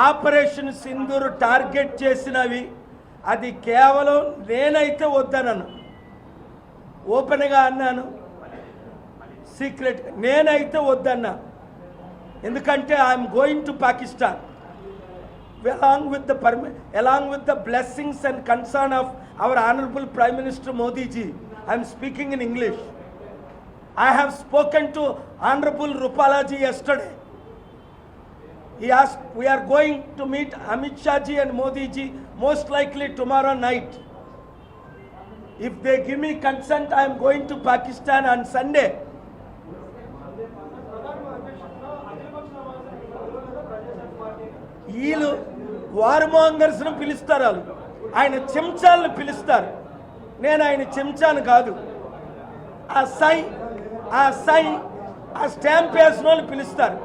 Operation Sindoor target చేసినవి అది కేవలం నేనైతే వద్దనను, ఓపెన్గా అన్నాను, సీక్రెట్ నేనైతే వద్దన్నా. ఎందుకంటే I'm going to Pakistan along with the blessings and concern of our Honorable Prime Minister Modi ji. I am speaking in English. I have spoken to Honorable Rupala ji yesterday. He asked, we are going to meet Amit Shah ji and Modi ji most likely tomorrow night. If they give me consent, I am going to Pakistan on Sunday. వీళ్ళు వార్మోంగర్స్ను పిలుస్తారు, వాళ్ళు ఆయన చెంచాలను పిలుస్తారు. నేను ఆయన చెంచాను కాదు. ఆ stamp వేసిన వాళ్ళు పిలుస్తారు.